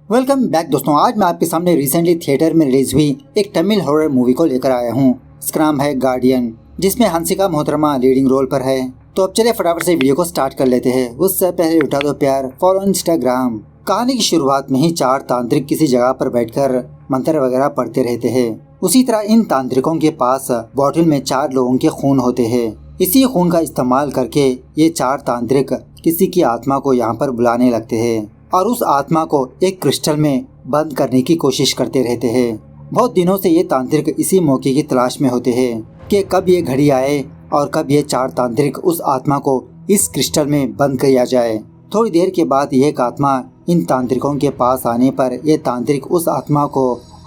Welcome back दोस्तों। आज मैं आपके सामने रिसेंटली थिएटर में रिलीज हुई एक तमिल हॉरर मूवी को लेकर आया हूँ। इसका नाम है गार्डियन, जिसमें हंसिका मोहतरमा लीडिंग रोल पर है। तो अब चलिए फटाफट से वीडियो को स्टार्ट कर लेते हैं। उससे पहले उठा दो प्यार, फॉलो इंस्टाग्राम। कहानी की शुरुआत में ही 4 तांत्रिक किसी जगह पर बैठकर मंत्र वगैरह पढ़ते रहते हैं। उसी तरह इन तांत्रिकों के पास बॉटल में 4 लोगों के खून होते हैं। इसी खून का इस्तेमाल करके ये 4 तांत्रिक किसी की आत्मा को यहाँ पर बुलाने लगते हैं और उस आत्मा को एक क्रिस्टल में बंद करने की कोशिश करते रहते हैं। बहुत दिनों से ये तांत्रिक इसी मौके की तलाश में होते हैं कि कब ये घड़ी आए और कब ये 4 तांत्रिक उस आत्मा को इस क्रिस्टल में बंद किया जाए। थोड़ी देर के बाद ये एक आत्मा इन तांत्रिकों के पास आने पर ये तांत्रिक उस आत्मा को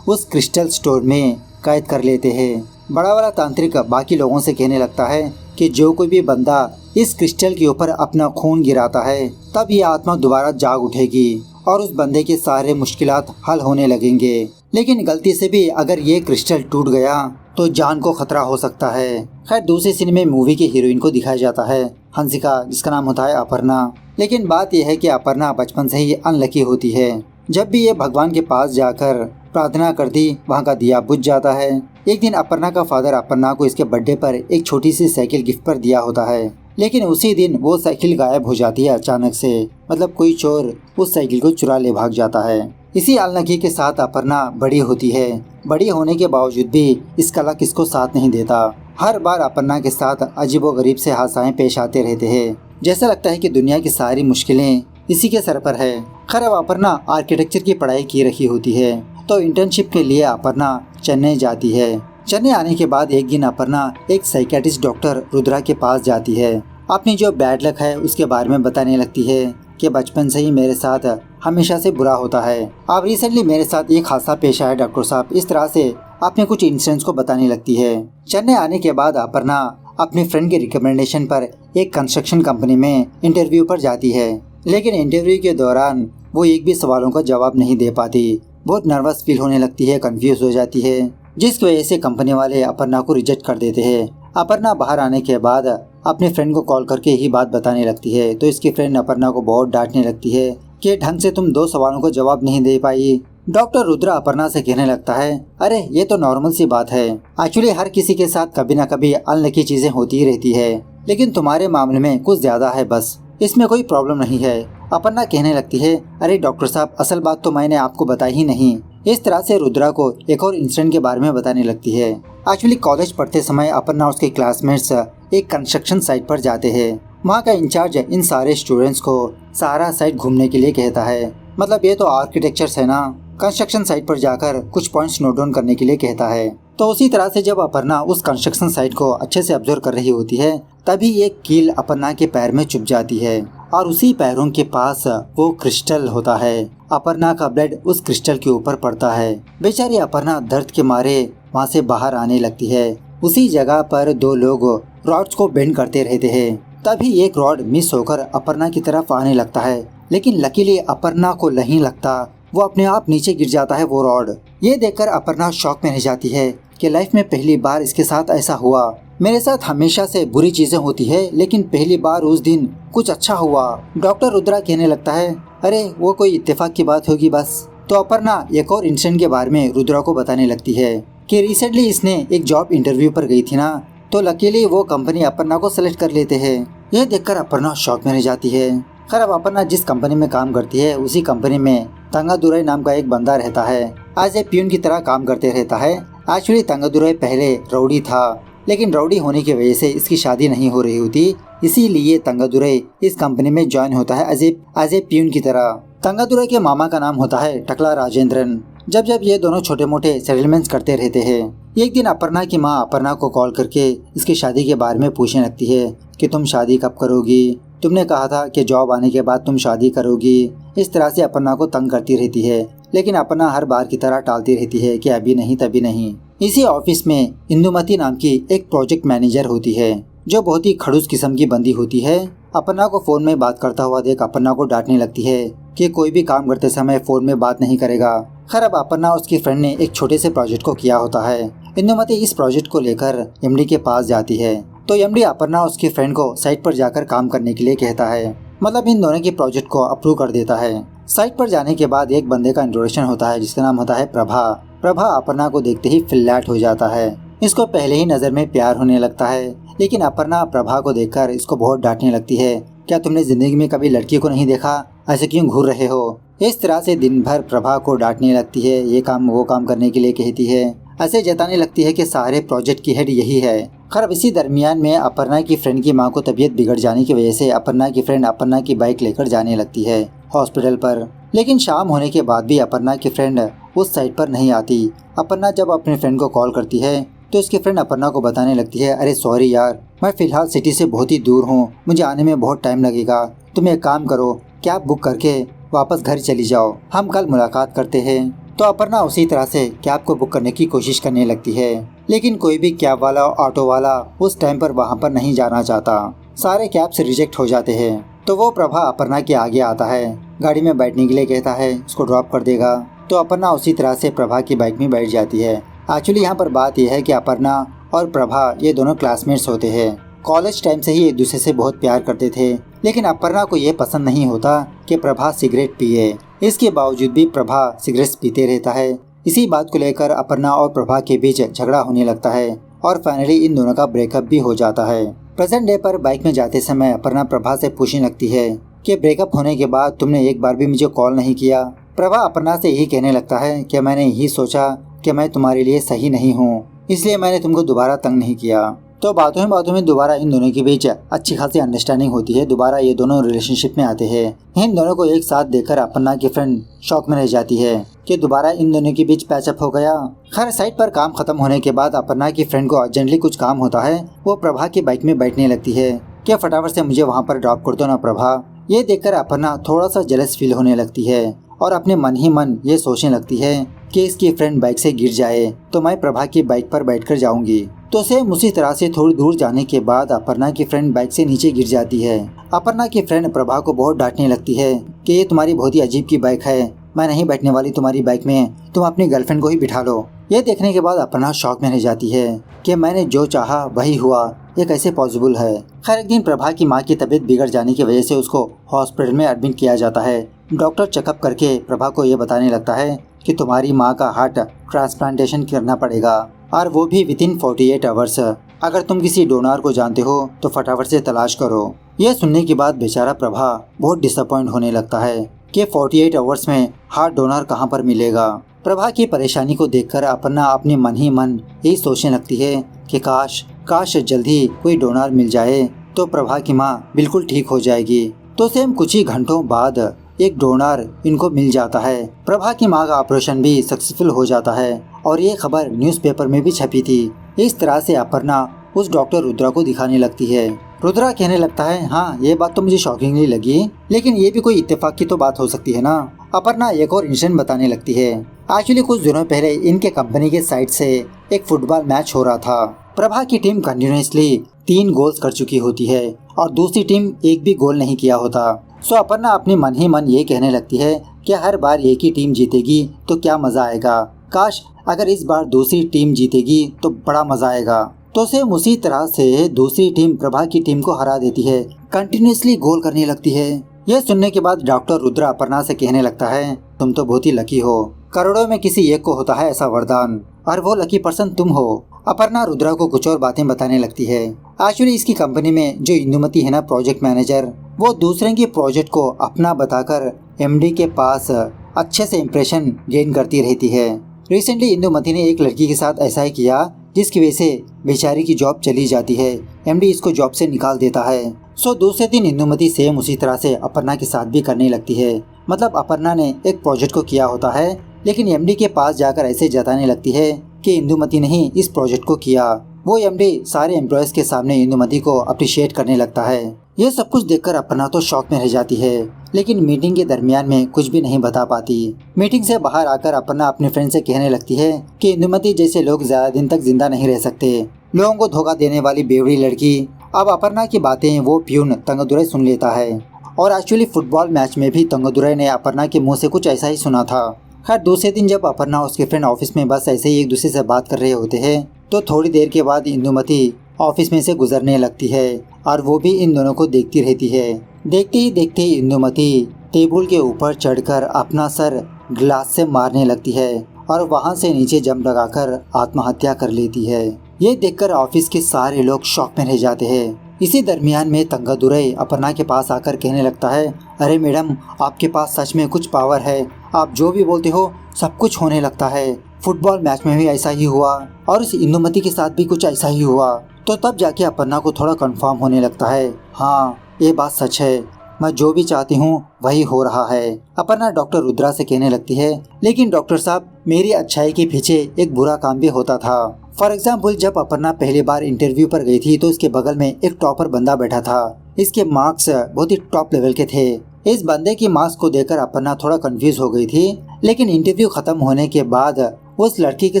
उस क्रिस्टल स्टोर में कैद कर लेते हैं। बड़ा वाला तांत्रिक बाकी लोगों से कहने लगता है कि जो कोई भी बंदा इस क्रिस्टल के ऊपर अपना खून गिराता है तब ये आत्मा दोबारा जाग उठेगी और उस बंदे के सारे मुश्किलात हल होने लगेंगे। लेकिन गलती से भी अगर ये क्रिस्टल टूट गया तो जान को खतरा हो सकता है। खैर दूसरे सीन में मूवी की हीरोइन को दिखाया जाता है हंसिका, जिसका नाम होता है अपर्णा। लेकिन बात यह है कि अपर्णा बचपन से ही अनलकी होती है। जब भी ये भगवान के पास जाकर प्रार्थना करती वहाँ का दिया बुझ जाता है। एक दिन अपर्णा का फादर अपर्णा को इसके बर्थडे पर एक छोटी सी साइकिल गिफ्ट पर दिया होता है, लेकिन उसी दिन वो साइकिल गायब हो जाती है अचानक से। मतलब कोई चोर उस साइकिल को चुरा ले भाग जाता है। इसी अनलकी के साथ अपर्णा बड़ी होती है। बड़ी होने के बावजूद भी इसका लक इसको साथ नहीं देता। हर बार अपर्णा के साथ अजीबोगरीब से हादसाएं पेश आते रहते हैं। जैसा लगता है कि दुनिया की सारी मुश्किलें इसी के सर पर है। खैर अब अपर्णा आर्किटेक्चर की पढ़ाई की रही होती है तो इंटर्नशिप के लिए अपर्णा चेन्नई जाती है। चेन्नई आने के बाद एक दिन अपर्णा एक साइकियाट्रिस्ट डॉक्टर रुद्रा के पास जाती है। अपनी जो बैड लक है उसके बारे में बताने लगती है कि बचपन से ही मेरे साथ हमेशा से बुरा होता है। अब रिसेंटली मेरे साथ एक हादसा पेश आया डॉक्टर साहब। इस तरह से अपने कुछ इंसिडेंट्स को बताने लगती है। चेन्नई आने के बाद अपर्णा अपने फ्रेंड के रिकमेंडेशन पर एक कंस्ट्रक्शन कंपनी में इंटरव्यू पर जाती है। लेकिन इंटरव्यू के दौरान वो एक भी सवालों का जवाब नहीं दे पाती। बहुत नर्वस फील होने लगती है, कंफ्यूज हो जाती है, जिसकी वजह से कंपनी वाले अपर्णा को रिजेक्ट कर देते हैं। अपर्णा बाहर आने के बाद अपने फ्रेंड को कॉल करके ही बात बताने लगती है तो इसकी फ्रेंड अपर्णा को बहुत डांटने लगती है कि ढंग से तुम 2 सवालों को जवाब नहीं दे पाई। डॉक्टर रुद्रा अपर्णा से कहने लगता है, अरे ये तो नॉर्मल सी बात है। एक्चुअली हर किसी के साथ कभी न कभी अनलकी चीजें होती ही रहती है, लेकिन तुम्हारे मामले में कुछ ज्यादा है, बस इसमें कोई प्रॉब्लम नहीं है। अपर्णा कहने लगती है, अरे डॉक्टर साहब असल बात तो मैंने आपको बताई ही नहीं। इस तरह से रुद्रा को एक और इंसिडेंट के बारे में बताने लगती है। एक्चुअली कॉलेज पढ़ते समय अपर्णा और उसके क्लासमेट्स एक कंस्ट्रक्शन साइट पर जाते हैं। वहाँ का इंचार्ज इन सारे स्टूडेंट्स को सारा साइट घूमने के लिए कहता है। मतलब ये तो आर्किटेक्चर्स है ना, कंस्ट्रक्शन साइट पर जाकर कुछ पॉइंट्स नोट डाउन करने के लिए कहता है। तो उसी तरह से जब अपर्णा उस कंस्ट्रक्शन साइट को अच्छे से ऑब्जर्व कर रही होती है तभी एक कील अपर्णा के पैर में चुभ जाती है और उसी पैरों के पास वो क्रिस्टल होता है। अपर्णा का ब्लड उस क्रिस्टल के ऊपर पड़ता है। बेचारी अपर्णा दर्द के मारे वहाँ से बाहर आने लगती है। उसी जगह पर 2 लोग रॉड्स को बेंड करते रहते हैं। तभी एक रॉड मिस होकर अपर्णा की तरफ आने लगता है, लेकिन लकीली अपर्णा को नहीं लगता, वो अपने आप नीचे गिर जाता है वो रॉड। ये देखकर अपर्णा शॉक में रह जाती है कि लाइफ में पहली बार इसके साथ ऐसा हुआ। मेरे साथ हमेशा से बुरी चीजें होती है, लेकिन पहली बार उस दिन कुछ अच्छा हुआ। डॉक्टर रुद्रा कहने लगता है, अरे वो कोई इत्तेफाक की बात होगी बस। तो अपर्णा एक और इंसिडेंट के बारे में रुद्रा को बताने लगती है कि रिसेंटली इसने एक जॉब इंटरव्यू पर गई थी ना, तो लकीली वो कंपनी अपर्णा को सेलेक्ट कर लेते हैं। यह देखकर अपर्णा शॉक में रह जाती है। खैर अब अपर्णा जिस कंपनी में काम करती है उसी कंपनी में तंगादुराई नाम का एक बंदा रहता है। एज ए प्यून की तरह काम करते रहता है। एक्चुअली तंगादुराई पहले रउडी था, लेकिन रउडी होने की वजह से इसकी शादी नहीं हो रही होती, इसीलिए तंगादुराई इस कंपनी में ज्वाइन होता है एज ए प्यून की तरह। तंगादुराई के मामा का नाम होता है टकला राजेंद्रन। जब ये दोनों छोटे मोटे सेटलमेंट्स करते रहते हैं, एक दिन अपर्णा की माँ अपर्णा को कॉल करके इसकी शादी के बारे में पूछने लगती है कि तुम शादी कब करोगी, तुमने कहा था कि जॉब आने के बाद तुम शादी करोगी। इस तरह से अपर्णा को तंग करती रहती है, लेकिन अपर्णा हर बार की तरह टालती रहती है कि अभी नहीं तभी नहीं। इसी ऑफिस में इंदुमती नाम की एक प्रोजेक्ट मैनेजर होती है जो बहुत ही खड़ूस किस्म की बंदी होती है। अपर्णा को फोन में बात करता हुआ देख अपर्णा को डांटने लगती है कि कोई भी काम करते समय फोन में बात नहीं करेगा। खैर अब अपर्णा और उसकी फ्रेंड ने एक छोटे से प्रोजेक्ट को किया होता है। इंदुमती इस प्रोजेक्ट को लेकर एमडी के पास जाती है तो एमडी अपर्णा और उसकी फ्रेंड को साइट पर जाकर काम करने के लिए कहता है। मतलब इन दोनों के प्रोजेक्ट को अप्रूव कर देता है। साइट पर जाने के बाद एक बंदे का इंट्रोडक्शन होता है जिसका नाम होता है प्रभा। प्रभा अपर्णा को देखते ही फ्लैट हो जाता है। इसको पहले ही नजर में प्यार होने लगता है, लेकिन अपर्णा प्रभा को देखकर इसको बहुत डांटने लगती है। क्या तुमने जिंदगी में कभी लड़की को नहीं देखा? ऐसे क्यों घूर रहे हो? इस तरह से दिन भर प्रभा को डांटने लगती है, ये काम वो काम करने के लिए कहती है। ऐसे जताने लगती है कि सारे प्रोजेक्ट की हेड यही है। खैर इसी दरमियान में अपर्णा की फ्रेंड की मां को तबीयत बिगड़ जाने की वजह से अपर्णा की फ्रेंड अपर्णा की बाइक लेकर जाने लगती है हॉस्पिटल पर। लेकिन शाम होने के बाद भी अपर्णा की फ्रेंड उस साइड पर नहीं आती। अपर्णा जब अपने फ्रेंड को कॉल करती है तो उसकी फ्रेंड अपर्णा को बताने लगती है, अरे सॉरी यार, मैं फिलहाल सिटी से बहुत ही दूर हूँ, मुझे आने में बहुत टाइम लगेगा। तुम एक काम करो, कैब बुक करके वापस घर चली जाओ, हम कल मुलाकात करते हैं। तो अपर्णा उसी तरह से कैब को बुक करने की कोशिश करने लगती है, लेकिन कोई भी कैब वाला ऑटो वाला उस टाइम पर वहाँ पर नहीं जाना चाहता। सारे कैब से रिजेक्ट हो जाते हैं। तो वो प्रभा अपर्णा के आगे आता है, गाड़ी में बैठने के लिए कहता है, उसको ड्रॉप कर देगा। तो अपर्णा उसी तरह से प्रभा की बाइक में बैठ जाती है। एक्चुअली यहाँ पर बात यह है कि अपर्णा और प्रभा ये दोनों क्लासमेट्स होते हैं। कॉलेज टाइम से ही एक दूसरे से बहुत प्यार करते थे, लेकिन अपर्णा को ये पसंद नहीं होता कि प्रभा सिगरेट पिए। इसके बावजूद भी प्रभा सिगरेट पीते रहता है। इसी बात को लेकर अपर्णा और प्रभा के बीच झगड़ा होने लगता है और फाइनली इन दोनों का ब्रेकअप भी हो जाता है। प्रेजेंट डे पर बाइक में जाते समय अपर्णा प्रभा से पूछने लगती है कि ब्रेकअप होने के बाद तुमने एक बार भी मुझे कॉल नहीं किया। प्रभा अपर्णा से यही कहने लगता है कि मैंने यही सोचा कि मैं तुम्हारे लिए सही नहीं हूँ, इसलिए मैंने तुमको दोबारा तंग नहीं किया। तो बातों में दोबारा इन दोनों के बीच अच्छी खासी अंडरस्टैंडिंग होती है। दोबारा ये दोनों रिलेशनशिप में आते हैं। इन दोनों को एक साथ देखकर अपर्णा की फ्रेंड शॉक में रह जाती है कि दोबारा इन दोनों के बीच पैचअप हो गया। खैर साइट पर काम खत्म होने के बाद अपर्णा की फ्रेंड को अर्जेंटली कुछ काम होता है। वो प्रभा की बाइक में बैठने लगती है कि फटाफट से मुझे वहाँ पर ड्रॉप कर दो ना प्रभा। ये देखकर अपर्णा थोड़ा सा जेलस फील होने लगती है और अपने मन ही मन ये सोचने लगती है कि इसकी फ्रेंड बाइक से गिर जाए तो मैं प्रभा की बाइक पर बैठकर जाऊंगी। तो सेम उसी तरह से थोड़ी दूर जाने के बाद अपर्णा की फ्रेंड बाइक से नीचे गिर जाती है। अपर्णा की फ्रेंड प्रभा को बहुत डांटने लगती है कि ये तुम्हारी बहुत ही अजीब की बाइक है, मैं नहीं बैठने वाली तुम्हारी बाइक में, तुम अपनी गर्लफ्रेंड को ही बिठा लो। ये देखने के बाद अपर्णा शॉक में रह जाती है कि मैंने जो चाहा वही हुआ, ये कैसे पॉसिबल है। खैर एक दिन प्रभा की माँ की तबीयत बिगड़ जाने की वजह से उसको हॉस्पिटल में एडमिट किया जाता है। डॉक्टर चेकअप करके प्रभा को ये बताने लगता है कि तुम्हारी माँ का हार्ट ट्रांसप्लांटेशन करना पड़ेगा और वो भी विदिन 48 आवर्स। अगर तुम किसी डोनर को जानते हो तो फटाफट से तलाश करो। यह सुनने के बाद बेचारा प्रभा बहुत डिसअपॉइंट होने लगता है कि 48 आवर्स में हार्ट डोनर कहाँ पर मिलेगा। प्रभा की परेशानी को देखकर अपर्णा अपने मन ही मन यही सोचने लगती है कि काश जल्दी कोई डोनर मिल जाए तो प्रभा की माँ बिल्कुल ठीक हो जाएगी। तो सेम कुछ ही घंटों बाद एक डोनर इनको मिल जाता है। प्रभा की माँ का ऑपरेशन भी सक्सेसफुल हो जाता है और ये खबर न्यूज़पेपर में भी छपी थी। इस तरह से अपर्णा उस डॉक्टर रुद्रा को दिखाने लगती है। रुद्रा कहने लगता है, हाँ ये बात तो मुझे शॉकिंगली लगी, लेकिन ये भी कोई इत्तेफाक की तो बात हो सकती है ना। अपर्णा एक और इंसिडेंट बताने लगती है। एक्चुअली कुछ दिनों पहले इनके कंपनी के साइड से एक फुटबॉल मैच हो रहा था। प्रभा की टीम कंटिन्यूसली 3 गोल्स कर चुकी होती है और दूसरी टीम एक भी गोल नहीं किया होता। सो अपर्णा अपने मन ही मन ये कहने लगती है कि हर बार एक ही टीम जीतेगी तो क्या मजा आएगा, काश अगर इस बार दूसरी टीम जीतेगी तो बड़ा मजा आएगा। तो सेम उसी तरह से दूसरी टीम प्रभा की टीम को हरा देती है, कंटिन्यूसली गोल करने लगती है। यह सुनने के बाद डॉक्टर रुद्रा अपर्णा से कहने लगता है, तुम तो बहुत ही लकी हो, करोड़ों में किसी एक को होता है ऐसा वरदान और वो लकी पर्सन तुम हो। अपर्णा रुद्रा को कुछ और बातें बताने लगती है। एक्चुअली इसकी कंपनी में जो इंदुमती है ना प्रोजेक्ट मैनेजर, वो दूसरे के प्रोजेक्ट को अपना बताकर एमडी के पास अच्छे से इम्प्रेशन गेन करती रहती है। रिसेंटली इंदुमती ने एक लड़की के साथ ऐसा ही किया जिसकी वजह से बेचारी की जॉब चली जाती है, एमडी इसको जॉब से निकाल देता है। सो दूसरे दिन इंदुमती सेम उसी तरह से अपर्णा के साथ भी करने लगती है। मतलब अपर्णा ने एक प्रोजेक्ट को किया होता है, लेकिन एमडी के पास जाकर ऐसे जताने लगती है कि इंदुमती ने ही इस प्रोजेक्ट को किया। वो एमडी सारे एम्प्लॉयज के सामने इंदुमती को अप्रिशिएट करने लगता है। यह सब कुछ देखकर अपर्णा तो शॉक में रह जाती है, लेकिन मीटिंग के दरमियान में कुछ भी नहीं बता पाती। मीटिंग से बाहर आकर अपर्णा अपने फ्रेंड से कहने लगती है कि इंदुमती जैसे लोग ज्यादा दिन तक जिंदा नहीं रह सकते, लोगों को धोखा देने वाली बेवड़ी लड़की। अब अपर्णा की बातें वो प्यून तंगदुरै सुन लेता है और एक्चुअली फुटबॉल मैच में भी तंगदुरै ने अपर्णा के मुँह से कुछ ऐसा ही सुना था। खैर दूसरे दिन जब अपर्णा उसके फ्रेंड ऑफिस में बस ऐसे ही एक दूसरे से बात कर रहे होते हैं तो थोड़ी देर के बाद इंदुमती ऑफिस में से गुजरने लगती है और वो भी इन दोनों को देखती रहती है। देखते ही देखते ही इंदुमती टेबल के ऊपर चढ़कर अपना सर ग्लास से मारने लगती है और वहां से नीचे जंप लगाकर आत्महत्या कर लेती है। ये देखकर ऑफिस के सारे लोग शॉक में रह जाते हैं। इसी दरमियान में तंगादुरई अपर्णा के पास आकर कहने लगता है, अरे मैडम, आपके पास सच में कुछ पावर है, आप जो भी बोलते हो सब कुछ होने लगता है। फुटबॉल मैच में भी ऐसा ही हुआ और इस इंदुमती के साथ भी कुछ ऐसा ही हुआ। तो तब जाके अपर्णा को थोड़ा कंफर्म होने लगता है, हाँ ये बात सच है, मैं जो भी चाहती हूँ वही हो रहा है। अपर्णा डॉक्टर रुद्रा से कहने लगती है, लेकिन डॉक्टर साहब, मेरी अच्छाई के पीछे एक बुरा काम भी होता था। फॉर एग्जाम्पल, जब अपर्णा पहली बार इंटरव्यू पर गई थी तो इसके बगल में एक टॉपर बंदा बैठा था। इसके मार्क्स बहुत ही टॉप लेवल के थे। इस बंदे की मार्क्स को देखकर अपर्णा थोड़ा कंफ्यूज हो गई थी, लेकिन इंटरव्यू खत्म होने के बाद उस लड़की के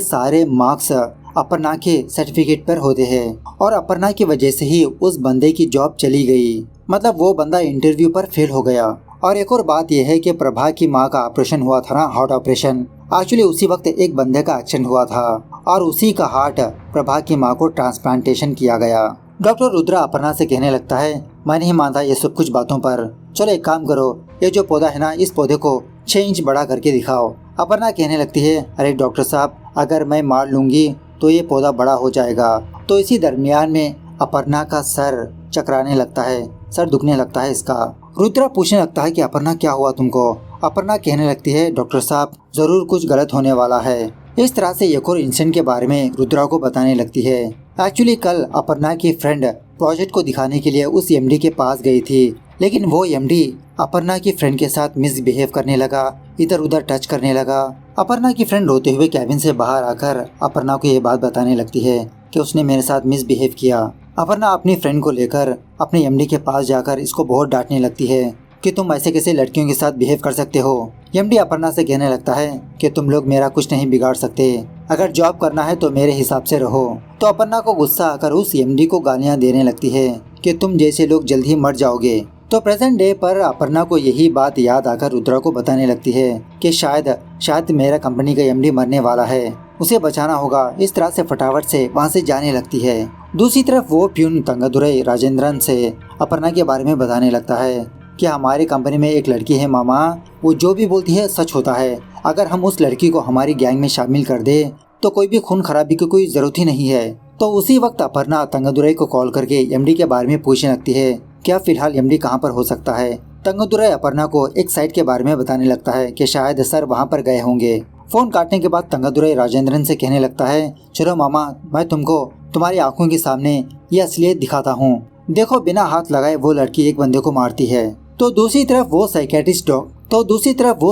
सारे मार्क्स अपर्णा के सर्टिफिकेट पर होते हैं और अपर्णा की वजह से ही उस बंदे की जॉब चली गई। मतलब वो बंदा इंटरव्यू पर फेल हो गया। और एक और बात यह है कि प्रभा की माँ का ऑपरेशन हुआ था ना, हार्ट ऑपरेशन, एक्चुअली उसी वक्त एक बंदे का एक्सीडेंट हुआ था और उसी का हार्ट प्रभा की माँ को ट्रांसप्लांटेशन किया गया। डॉक्टर रुद्रा अपर्णा से कहने लगता है, मैं नहीं मानता ये सब कुछ बातों पर, चलो एक काम करो, ये जो पौधा है ना, इस पौधे को 6 इंच बड़ा करके दिखाओ। अपर्णा कहने लगती है, अरे डॉक्टर साहब, अगर मैं मार लूंगी तो ये पौधा बड़ा हो जाएगा। तो इसी दरमियान में अपर्णा का सर चकराने लगता है, सर दुखने लगता है इसका। रुद्रा पूछने लगता है कि अपर्णा क्या हुआ तुमको? अपर्णा कहने लगती है, डॉक्टर साहब, जरूर कुछ गलत होने वाला है। इस तरह से एक और इंसिडेंट के बारे में रुद्रा को बताने लगती है। एक्चुअली कल अपर्णा की फ्रेंड प्रोजेक्ट को दिखाने के लिए उस एमडी के पास गई थी, लेकिन वो एमडी अपर्णा की फ्रेंड के साथ मिसबिहेव करने लगा, इधर उधर टच करने लगा। अपर्णा की फ्रेंड रोते हुए कैबिन से बाहर आकर अपर्णा को ये बात बताने लगती है कि उसने मेरे साथ मिसबिहेव किया। अपर्णा अपनी फ्रेंड को लेकर अपने एमडी के पास जाकर इसको बहुत डांटने लगती है कि तुम ऐसे कैसे लड़कियों के साथ बिहेव कर सकते हो। एमडी अपर्णा से कहने लगता है कि तुम लोग मेरा कुछ नहीं बिगाड़ सकते, अगर जॉब करना है तो मेरे हिसाब से रहो। तो अपर्णा को गुस्सा आकर उस एमडी को गालियां देने लगती है कि तुम जैसे लोग जल्द ही मर जाओगे। तो प्रेजेंट डे पर अपर्णा को यही बात याद आकर रुद्रा को बताने लगती है कि शायद मेरा कंपनी का एमडी मरने वाला है, उसे बचाना होगा। इस तरह से फटाफट से वहाँ से जाने लगती है। दूसरी तरफ वो प्यून तंगादुरई राजेंद्रन से अपर्णा के बारे में बताने लगता है कि हमारी कंपनी में एक लड़की है मामा, वो जो भी बोलती है सच होता है। अगर हम उस लड़की को हमारी गैंग में शामिल कर दे तो कोई भी खून खराबी की कोई जरूरत ही नहीं है। तो उसी वक्त अपर्णा तंगादुरई को कॉल करके एमडी के बारे में पूछने लगती है, क्या फिलहाल एमडी कहाँ पर हो सकता है। तंगादुरई अपर्णा को एक साइट के बारे में बताने लगता है कि शायद सर वहाँ पर गए होंगे। फोन काटने के बाद तंगादुरई राजेंद्रन से कहने लगता है, चलो मामा, मैं तुमको तुम्हारी आंखों के सामने ये असलियत दिखाता हूँ। देखो, बिना हाथ लगाए वो लड़की एक बंदे को मारती है। तो दूसरी तरफ वो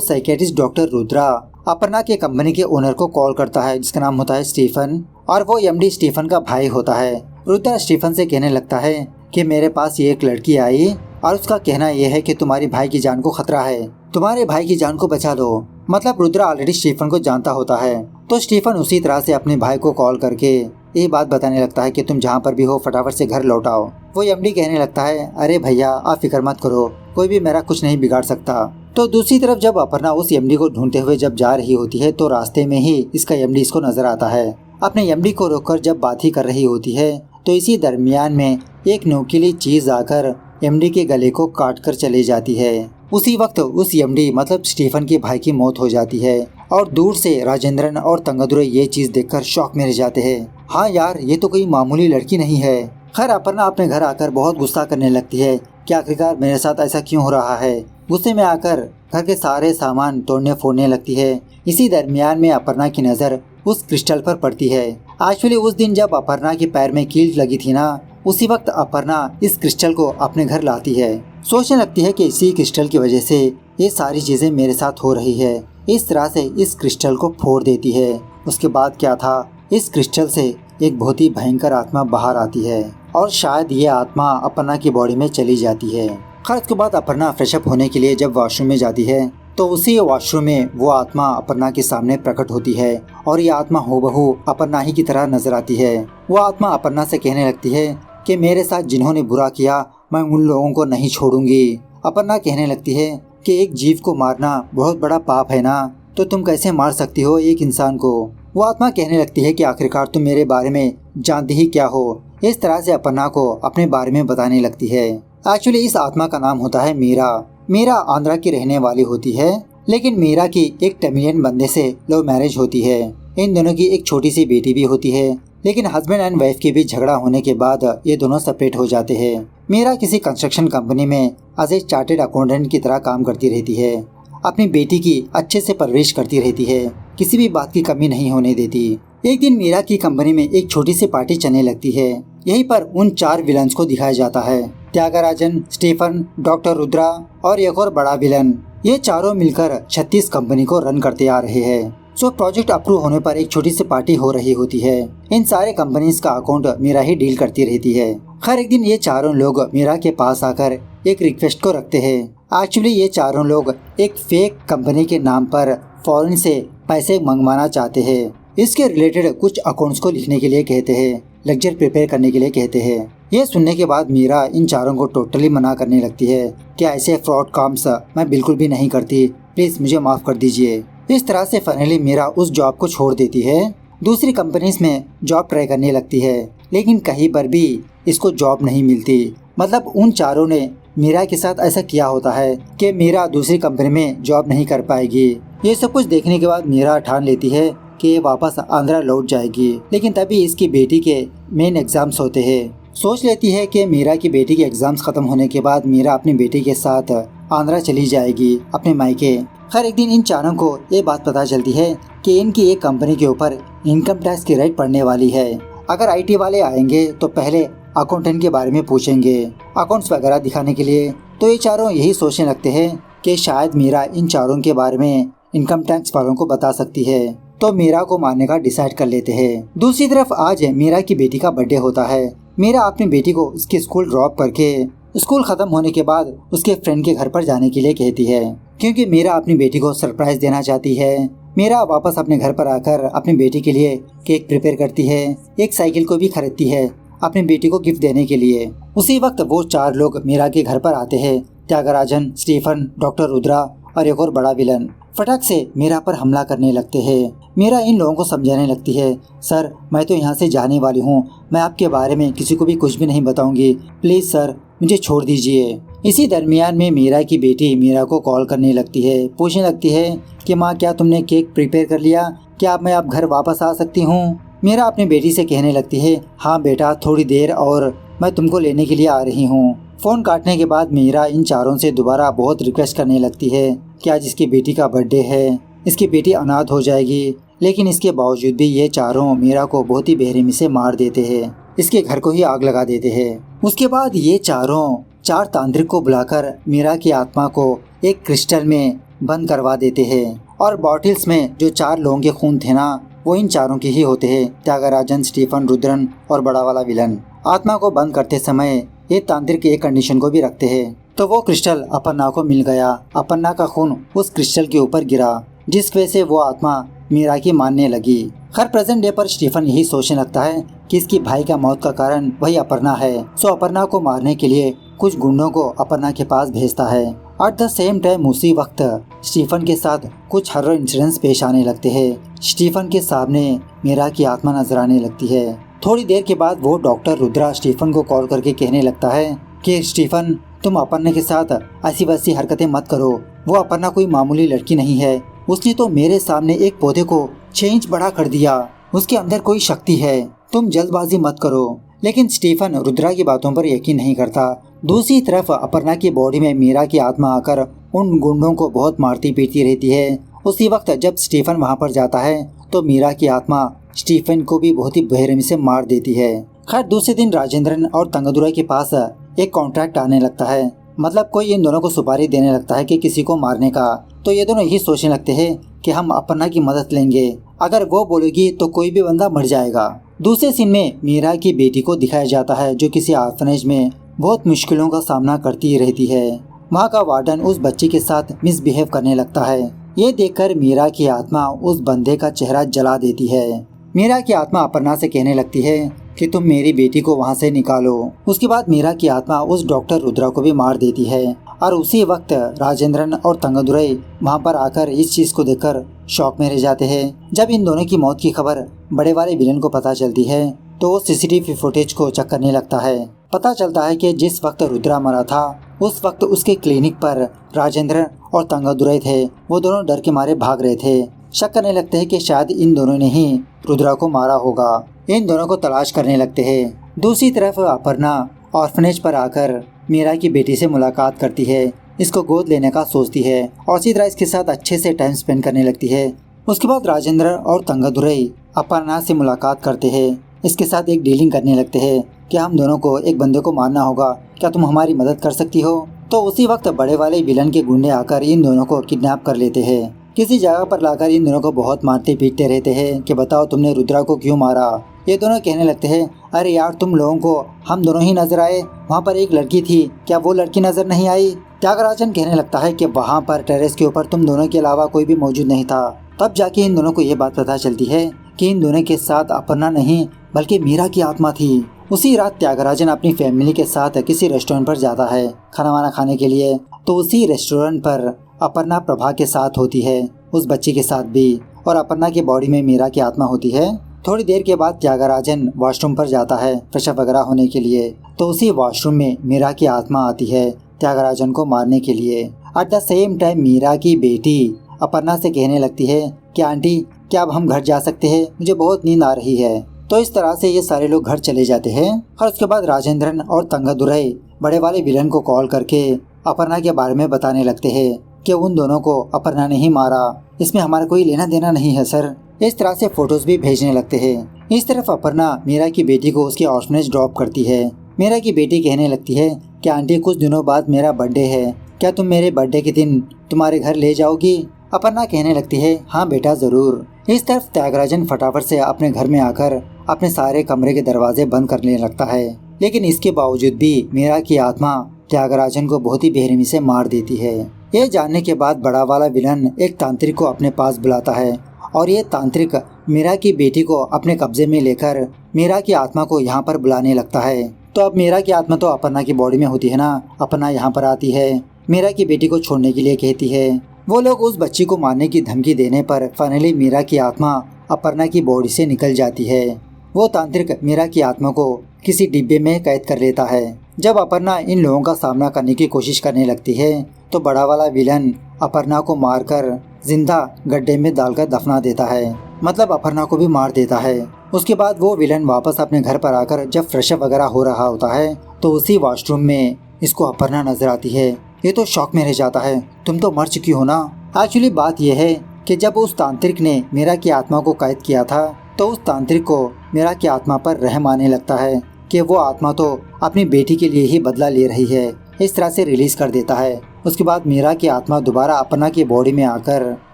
साइकेट्रिस्ट डॉक्टर रुद्रा अपर्णा के कंपनी के ओनर को कॉल करता है, जिसका नाम होता है स्टीफन, और वो एमडी स्टीफन का भाई होता है। रुद्रा स्टीफन से कहने लगता है कि मेरे पास ये एक लड़की आई और उसका कहना यह है कि तुम्हारे भाई की जान को खतरा है, तुम्हारे भाई की जान को बचा लो। मतलब रुद्रा ऑलरेडी स्टीफन को जानता होता है। तो स्टीफन उसी तरह से अपने भाई को कॉल करके ये बात बताने लगता है कि तुम जहाँ पर भी हो फटाफट से घर लौट आओ। वो एमडी कहने लगता है, अरे भैया, आप फिक्र मत करो, कोई भी मेरा कुछ नहीं बिगाड़ सकता। तो दूसरी तरफ जब अपर्णा उस एमडी को ढूंढते हुए जब जा रही होती है तो रास्ते में ही इसका एमडी इसको नजर आता है। अपने एमडी को रोककर जब बात ही कर रही होती है तो इसी दरमियान में एक नुकीली चीज आकर एमडी के गले को काट कर चली जाती है। उसी वक्त उस एमडी मतलब स्टीफन के भाई की मौत हो जाती है और दूर से राजेंद्रन और तंगादुरई ये चीज देखकर शॉक में रह जाते हैं। हाँ यार, ये तो कोई मामूली लड़की नहीं है। खैर अपर्णा अपने घर आकर बहुत गुस्सा करने लगती है कि आखिरकार मेरे साथ ऐसा क्यों हो रहा है। गुस्से में आकर घर के सारे सामान तोड़ने फोड़ने लगती है। इसी दरमियान में अपर्णा की नज़र उस क्रिस्टल पर पड़ती है। एक्चुअली उस दिन जब अपर्णा के पैर में कील लगी थी ना, उसी वक्त अपर्णा इस क्रिस्टल को अपने घर लाती है। सोचने लगती है कि इसी क्रिस्टल की वजह से ये सारी चीजें मेरे साथ हो रही है। इस तरह से इस क्रिस्टल को फोड़ देती है। उसके बाद क्या था, इस क्रिस्टल से एक बहुत ही भयंकर आत्मा बाहर आती है और शायद ये आत्मा अपर्णा की बॉडी में चली जाती है। खैर उसके बाद अपर्णा फ्रेशअप होने के लिए जब वॉशरूम में जाती है तो उसी वॉशरूम में वो आत्मा अपर्णा के सामने प्रकट होती है और ये आत्मा हूबहू अपर्णा ही की तरह नजर आती है। वो आत्मा अपर्णा से कहने लगती है कि मेरे साथ जिन्होंने बुरा किया मैं उन लोगों को नहीं छोड़ूंगी। अपर्णा कहने लगती है कि एक जीव को मारना बहुत बड़ा पाप है ना, तो तुम कैसे मार सकती हो एक इंसान को। वो आत्मा कहने लगती है कि आखिरकार तुम मेरे बारे में जानती ही क्या हो। इस तरह से अपर्णा को अपने बारे में बताने लगती है। एक्चुअली इस आत्मा का नाम होता है मीरा। मीरा आंध्रा की रहने वाली होती है, लेकिन मीरा की एक तमिलियन बंदे से लव मैरिज होती है। इन दोनों की एक छोटी सी बेटी भी होती है, लेकिन हस्बैंड एंड वाइफ के बीच झगड़ा होने के बाद ये दोनों सेपरेट हो जाते हैं। मीरा किसी कंस्ट्रक्शन कंपनी में एज ए चार्टेड अकाउंटेंट की तरह काम करती रहती है। अपनी बेटी की अच्छे से परवरिश करती रहती है, किसी भी बात की कमी नहीं होने देती। एक दिन मीरा की कंपनी में एक छोटी सी पार्टी चलने लगती है। यहीं पर उन 4 विलन्स को दिखाया जाता है, त्यागराजन, स्टीफन, डॉक्टर रुद्रा और एक और बड़ा विलन। ये चारों मिलकर 36 कंपनी को रन करते आ रहे हैं। सो प्रोजेक्ट अप्रूव होने पर एक छोटी सी पार्टी हो रही होती है। इन सारे कंपनीज का अकाउंट मीरा ही डील करती रहती है। खैर एक दिन ये चारों लोग मीरा के पास आकर एक रिक्वेस्ट को रखते हैं। एक्चुअली ये चारों लोग एक फेक कंपनी के नाम पर फॉरेन से पैसे मंगवाना चाहते हैं। इसके रिलेटेड कुछ अकाउंट्स को लिखने के लिए कहते हैं, लेक्चर प्रिपेयर करने के लिए कहते हैं। ये सुनने के बाद मीरा इन चारों को टोटली मना करने लगती है कि ऐसे फ्रॉड काम्स मैं बिल्कुल भी नहीं करती, प्लीज मुझे माफ कर दीजिए। इस तरह से फाइनली मीरा उस जॉब को छोड़ देती है, दूसरी कंपनीज में जॉब ट्राई करने लगती है, लेकिन कहीं पर भी इसको जॉब नहीं मिलती। मतलब उन चारों ने मीरा के साथ ऐसा किया होता है कि मीरा दूसरी कंपनी में जॉब नहीं कर पाएगी। ये सब कुछ देखने के बाद मीरा ठान लेती है कि ये वापस आंध्रा लौट जाएगी, लेकिन तभी इसकी बेटी के मेन एग्जाम्स होते हैं। सोच लेती है कि मीरा की बेटी के एग्जाम्स खत्म होने के बाद मीरा अपनी बेटी के साथ आंध्रा चली जाएगी अपने मायके। खैर एक दिन इन चारों को ये बात पता चलती है कि इनकी एक कंपनी के ऊपर इनकम टैक्स की रेड पड़ने वाली है। अगर आईटी वाले आएंगे तो पहले अकाउंटेंट के बारे में पूछेंगे, अकाउंट्स वगैरह दिखाने के लिए। तो ये चारों यही सोचने लगते हैं कि शायद मीरा इन चारों के बारे में इनकम टैक्स वालों को बता सकती है, तो मीरा को मारने का डिसाइड कर लेते हैं। दूसरी तरफ आज मीरा की बेटी का बर्थडे होता है। मीरा अपनी बेटी को उसके स्कूल ड्रॉप करके स्कूल खत्म होने के बाद उसके फ्रेंड के घर पर जाने के लिए कहती है, क्योंकि मीरा अपनी बेटी को सरप्राइज देना चाहती है। मीरा वापस अपने घर पर आकर अपनी बेटी के लिए केक प्रिपेयर करती है, एक साइकिल को भी खरीदती है अपनी बेटी को गिफ्ट देने के लिए। उसी वक्त वो 4 लोग मीरा के घर पर आते हैं, त्यागराजन, स्टीफन, डॉक्टर रुद्रा और एक और बड़ा विलन। फटाक से मीरा पर हमला करने लगते हैं। मीरा इन लोगों को समझाने लगती है, सर मैं तो यहाँ से जाने वाली हूँ, मैं आपके बारे में किसी को भी कुछ भी नहीं बताऊंगी, प्लीज सर मुझे छोड़ दीजिए। इसी दरमियान में मीरा की बेटी मीरा को कॉल करने लगती है, पूछने लगती है कि माँ क्या तुमने केक प्रिपेयर कर लिया, क्या मैं अब घर वापस आ सकती हूँ। मीरा अपनी बेटी से कहने लगती है, हाँ बेटा थोड़ी देर और मैं तुमको लेने के लिए आ रही हूँ। फोन काटने के बाद मीरा इन चारों से दोबारा बहुत रिक्वेस्ट करने लगती है कि आज इसकी बेटी का बर्थडे है, इसकी बेटी अनाथ हो जाएगी, लेकिन इसके बावजूद भी ये चारों मीरा को बहुत ही बेरहमी से मार देते हैं, इसके घर को ही आग लगा देते हैं। उसके बाद ये चारों 4 तांत्रिक को बुलाकर मीरा की आत्मा को एक क्रिस्टल में बंद करवा देते हैं, और बॉटल्स में जो 4 लोगों के खून थे ना वो इन चारों के ही होते हैं, त्यागराजन, स्टीफन, रुद्रन और बड़ा वाला विलन। आत्मा को बंद करते समय ये तांत्रिक एक कंडीशन को भी रखते हैं, तो वो क्रिस्टल अपर्णा को मिल गया। अपर्णा का खून उस क्रिस्टल के ऊपर गिरा, जिस वजह से वो आत्मा मीरा की मानने लगी। हर प्रेजेंट डे पर स्टीफन यही सोचने लगता है कि इसकी भाई का मौत का कारण वही अपर्णा है। सो अपर्णा को मारने के लिए कुछ गुंडों को अपर्णा के पास भेजता है। एट द सेम टाइम उसी वक्त स्टीफन के साथ कुछ हॉरर इंसिडेंट्स पेश आने लगते हैं। स्टीफन के सामने मीरा की आत्मा नजर आने लगती है। थोड़ी देर के बाद वो डॉक्टर रुद्रा स्टीफन को कॉल करके कहने लगता है कि स्टीफन तुम अपर्णा के साथ ऐसी वैसी हरकतें मत करो, वो अपर्णा कोई मामूली लड़की नहीं है, उसने तो मेरे सामने एक पौधे को 6 इंच बड़ा कर दिया, उसके अंदर कोई शक्ति है, तुम जल्दबाजी मत करो। लेकिन स्टीफन रुद्रा की बातों पर यकीन नहीं करता। दूसरी तरफ अपर्णा की बॉडी में मीरा की आत्मा आकर उन गुंडों को बहुत मारती पीटती रहती है। उसी वक्त जब स्टीफन वहां पर जाता है तो मीरा की आत्मा स्टीफन को भी बहुत ही बेरहमी से मार देती है। खैर दूसरे दिन राजेंद्रन और तंगदुरा के पास एक कॉन्ट्रैक्ट आने लगता है, मतलब कोई इन दोनों को सुपारी देने लगता है कि किसी को मारने का। तो ये दोनों यही सोचने लगते हैं कि हम अपर्णा की मदद लेंगे, अगर वो बोलेगी तो कोई भी बंदा मर जाएगा। दूसरे सीन में मीरा की बेटी को दिखाया जाता है जो किसी ऑर्फनेज में बहुत मुश्किलों का सामना करती रहती है। वहाँ का वार्डन उस बच्ची के साथ मिसबिहेव करने लगता है। ये देखकर मीरा की आत्मा उस बंदे का चेहरा जला देती है। मीरा की आत्मा अपर्णा से कहने लगती है कि तुम मेरी बेटी को वहाँ से निकालो। उसके बाद मीरा की आत्मा उस डॉक्टर रुद्रा को भी मार देती है। और उसी वक्त राजेंद्रन और तंगदुरई वहाँ पर आकर इस चीज को देखकर शॉक में रह जाते हैं। जब इन दोनों की मौत की खबर बड़े वाले विलेन को पता चलती है तो वो सीसीटीवी फुटेज को चेक करने लगता है। पता चलता है कि जिस वक्त रुद्रा मरा था उस वक्त उसके क्लिनिक पर राजेंद्र और तंगादुरई थे। वो दोनों डर के मारे भाग रहे थे। शक करने लगते हैं कि शायद इन दोनों ने ही रुद्रा को मारा होगा। इन दोनों को तलाश करने लगते हैं। दूसरी तरफ अपर्णा ऑर्फनेज पर आकर मीरा की बेटी से मुलाकात करती है। इसको गोद लेने का सोचती है और इसी तरह इसके साथ अच्छे से टाइम स्पेंड करने लगती है। उसके बाद राजेंद्र और तंगादुरई अपर्णा से मुलाकात करते हैं। इसके साथ एक डीलिंग करने लगते हैं कि हम दोनों को एक बंदे को मारना होगा, क्या तुम हमारी मदद कर सकती हो। तो उसी वक्त बड़े वाले विलन के गुंडे आकर इन दोनों को किडनैप कर लेते हैं। किसी जगह पर लाकर इन दोनों को बहुत मारते पीटते रहते हैं कि बताओ तुमने रुद्रा को क्यों मारा। ये दोनों कहने लगते हैं, अरे यार तुम लोगों को हम दोनों ही नजर आए, वहाँ पर एक लड़की थी, क्या वो लड़की नजर नहीं आई। त्यागराजन कहने लगता है कि वहाँ पर टेरेस के ऊपर तुम दोनों के अलावा कोई भी मौजूद नहीं था। तब जाके इन दोनों को ये बात पता चलती है कि इन दोनों के साथ अपर्णा नहीं बल्कि मीरा की आत्मा थी। उसी रात त्यागराजन अपनी फैमिली के साथ किसी रेस्टोरेंट पर जाता है खाना वाना खाने के लिए। तो उसी रेस्टोरेंट पर अपर्णा प्रभा के साथ होती है, उस बच्ची के साथ भी, और अपर्णा की बॉडी में मीरा की आत्मा होती है। थोड़ी देर के बाद त्यागराजन वॉशरूम पर जाता है फ्रेशअप वगैरह होने के लिए। तो उसी वॉशरूम में मीरा की आत्मा आती है त्यागराजन को मारने के लिए। At the same time Meera की बेटी अपर्णा से कहने लगती है कि आंटी क्या अब हम घर जा सकते हैं, मुझे बहुत नींद आ रही है। तो इस तरह से ये सारे लोग घर चले जाते हैं। और उसके बाद राजेंद्रन और तंगादुरई बड़े वाले विलन को कॉल करके अपर्णा के बारे में बताने लगते हैं कि उन दोनों को अपर्णा ने ही मारा, इसमें हमारा कोई लेना देना नहीं है सर। इस तरह से फोटोज भी भेजने लगते हैं। इस तरफ अपर्णा मीरा की बेटी को उसके ऑर्फनेज ड्रॉप करती है। मीरा की बेटी कहने लगती है कि आंटी कुछ दिनों बाद मेरा बर्थडे है, क्या तुम मेरे बर्थडे के दिन तुम्हारे घर ले जाओगी। अपर्णा कहने लगती है हाँ बेटा जरूर। इस तरफ त्यागराजन फटाफट से अपने घर में आकर अपने सारे कमरे के दरवाजे बंद करने लगता है। लेकिन इसके बावजूद भी मीरा की आत्मा त्यागराजन को बहुत ही बेरहमी से मार देती है। ये जानने के बाद बड़ा वाला विलन एक तांत्रिक को अपने पास बुलाता है और ये तांत्रिक मीरा की बेटी को अपने कब्जे में लेकर मीरा की आत्मा को यहाँ पर बुलाने लगता है। तो अब मीरा की आत्मा तो अपर्णा की बॉडी में होती है ना। अपर्णा यहाँ पर आती है, मीरा की बेटी को छोड़ने के लिए कहती है। वो लोग उस बच्ची को मारने की धमकी देने पर फाइनली मीरा की आत्मा अपर्णा की बॉडी से निकल जाती है। वो तांत्रिक मीरा की आत्मा को किसी डिब्बे में कैद कर लेता है। जब अपर्णा इन लोगों का सामना करने की कोशिश करने लगती है तो बड़ा वाला विलन अपर्णा को मारकर जिंदा गड्ढे में डालकर दफना देता है, मतलब अपर्णा को भी मार देता है। उसके बाद वो विलन वापस अपने घर पर आकर जब फ्रेशअप वगैरह हो रहा होता है तो उसी वॉशरूम में इसको अपर्णा नजर आती है। ये तो शॉक में रह जाता है, तुम तो मर चुकी हो ना। एक्चुअली बात यह है कि जब उस तांत्रिक ने मीरा की आत्मा को कैद किया था तो उस तांत्रिक को मीरा की आत्मा पर रहम आने लगता है कि वो आत्मा तो अपनी बेटी के लिए ही बदला ले रही है। इस तरह से रिलीज कर देता है। उसके बाद मीरा की आत्मा दोबारा अपर्णा की बॉडी में आकर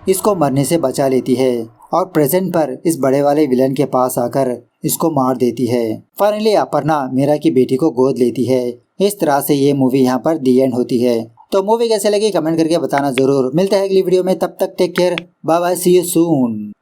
इसको मरने से बचा लेती है और प्रेजेंट पर इस बड़े वाले विलन के पास आकर इसको मार देती है। फाइनली अपर्णा मीरा की बेटी को गोद लेती है। इस तरह से ये मूवी यहाँ पर दी एंड होती है। तो मूवी कैसे लगी कमेंट करके बताना जरूर। मिलते हैं अगली वीडियो में, तब तक take care, bye bye, see you soon.